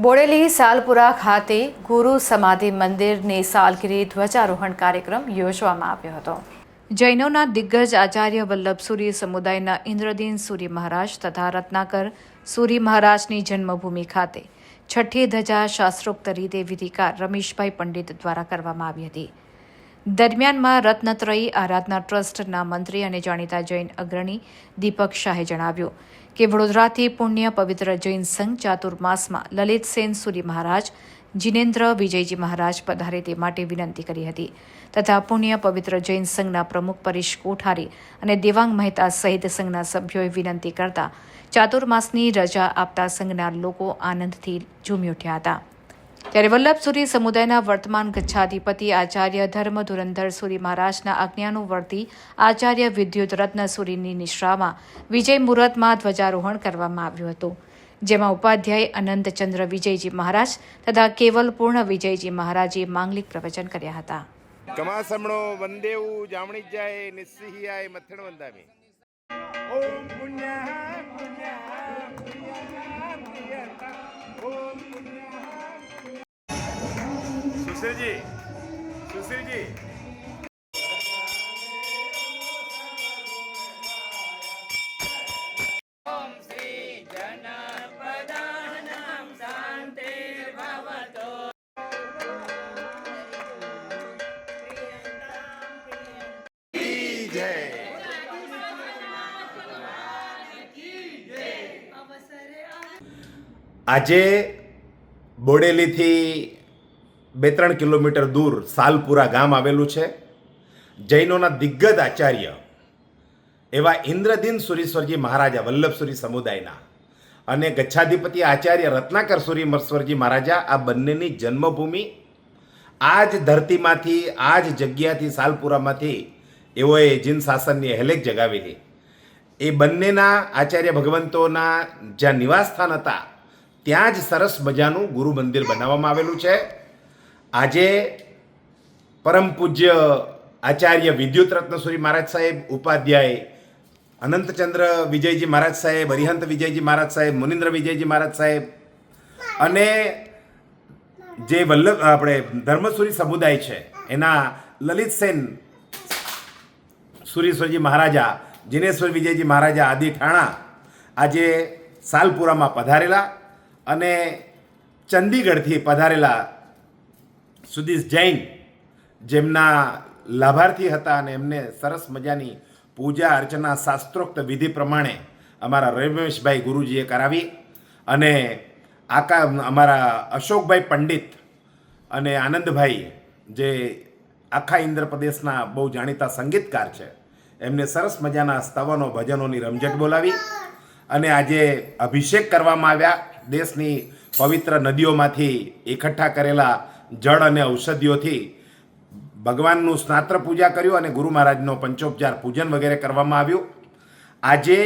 બોડેલી સાલપુરા ખાતે ગુરુ સમાધિ મંદિરની સાલગીરી ધ્વજારોહણ કાર્યક્રમ યોજવામાં આવ્યો હતો. જૈનોના દિગ્ગજ આચાર્ય વલ્લભસુરી સમુદાયના ઇન્દ્રદીન સુરી મહારાજ તથા રત્નાકર સુરી મહારાજની જન્મભૂમિ ખાતે છઠ્ઠી ધજા શાસ્ત્રોક્ત રીતે વિધિકાર રમેશભાઈ પંડિત દ્વારા કરવામાં આવી હતી. દરમિયાનમાં રત્નત્રયી આરાધના ટ્રસ્ટના મંત્રી અને જાણીતા જૈન અગ્રણી દીપક શાહે જણાવ્યું કે વડોદરાથી પુણ્ય પવિત્ર જૈન સંઘ ચાતુર્માસમાં લલિત સેન સુરી મહારાજ, જિનેન્દ્ર વિજયજી મહારાજ પધારે તે માટે વિનંતી કરી હતી તથા પુણ્ય પવિત્ર જૈન સંઘના પ્રમુખ પરેશ કોઠારી અને દેવાંગ મહેતા સહિત સંઘના સભ્યોએ વિનંતી કરતા ચાતુર્માસની રજા આપતા સંઘના લોકો આનંદથી ઝૂમી ઉઠ્યા હતા. ત્યારે વલ્લભસુરી સમુદાયના વર્તમાન ગચ્છાધિપતિ આચાર્ય ધર્મ ધુરંધર સુરી મહારાજના આજ્ઞાનુવર્તી આચાર્ય વિદ્યુત રત્ન સુરીની નિશ્રામાં વિજય મુહૂર્તમાં ધ્વજારોહણ કરવામાં આવ્યું હતું, જેમાં ઉપાધ્યાય અનંતચંદ્ર વિજયજી મહારાજ તથા કેવલ પૂર્ણ વિજયજી મહારાજે માંગલિક પ્રવચન કર્યા હતા. કમાસમણો વંદેવું જામણી જાય નિસ્સિહિયાય મથણ વંદામી ઓમ પુણ્ય પુણ્ય ઓમ પુણ્ય સુશીલજી ઓમ શ્રી જનપદાનામ શાંતિર્ભવતો. આજે બોડેલીથી 2-3 કિલોમીટર દૂર સાલપુરા ગામ આવેલું છે. જૈનોના દિગ્ગજ આચાર્ય એવા ઇન્દ્રદીન સુરીશ્વરજી મહારાજા વલ્લભસુરી સમુદાયના અને ગચ્છાધિપતિ આચાર્ય રત્નાકર સુરીશ્વરજી મહારાજા આ બંનેની જન્મભૂમિ આ જ ધરતીમાંથી આ જ જગ્યાથી સાલપુરામાંથી એઓએ જીન શાસનની હેલેક જગાવેલી. એ બંનેના આચાર્ય ભગવંતોના જ્યાં નિવાસસ્થાન હતા ત્યાં જ સરસ મજાનું ગુરુ મંદિર બનાવવામાં આવેલું છે. આજે પરમ પૂજ્ય આચાર્ય વિદ્યુત રત્નસુરી મહારાજ સાહેબ, ઉપાધ્યાય અનંતચંદ્ર વિજયજી મહારાજ સાહેબ, હરિહંત વિજયજી મહારાજ સાહેબ, મુનિન્દ્ર વિજયજી મહારાજ સાહેબ અને જે આપણે ધર્મસુરી સમુદાય છે એના લલિત સેન સુરીશ્વરજી મહારાજા, જિનેશ્વર વિજયજી મહારાજા આદિ ઠાણા આજે સાલપુરામાં પધારેલા અને ચંદીગઢથી પધારેલા સુદીશ જૈન જેમના લાભાર્થી હતા અને એમને સરસ મજાની પૂજા અર્ચના શાસ્ત્રોક્ત વિધિ પ્રમાણે અમારા રમેશભાઈ ગુરુજીએ કરાવી અને અમારા અશોકભાઈ પંડિત અને આનંદભાઈ જે આખા ઇન્દ્ર પ્રદેશના બહુ જાણીતા સંગીતકાર છે એમને સરસ મજાના સ્તવનો ભજનોની રમઝટ બોલાવી અને આજે અભિષેક કરવામાં આવ્યા. દેશની પવિત્ર નદીઓમાંથી એકઠા કરેલા જળ અને ઔષધિઓથી ભગવાનનું સ્નાત્ર પૂજા કર્યું અને ગુરુ મહારાજનો પંચોપચાર પૂજન વગેરે કરવામાં આવ્યું. આજે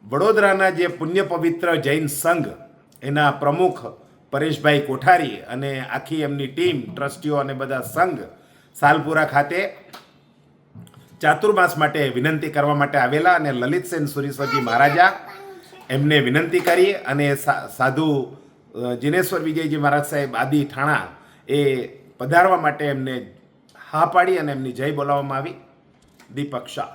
વડોદરાના જે પુણ્ય પવિત્ર જૈન સંઘ એના પ્રમુખ પરેશભાઈ કોઠારી અને આખી એમની ટીમ, ટ્રસ્ટીઓ અને બધા સંઘ સાલપુરા ખાતે ચાતુર્માસ માટે વિનંતી કરવા માટે આવેલા અને લલિત સેન સુરીશ્વરજી મહારાજા એમને વિનંતી કરી અને સાધુ જિનેશ્વર વિજયજી મહારાજ સાહેબ આદિ ઠાણા એ પધારવા માટે એમને હા પાડી અને એમની જય બોલાવવામાં આવી. દીપક શાહ.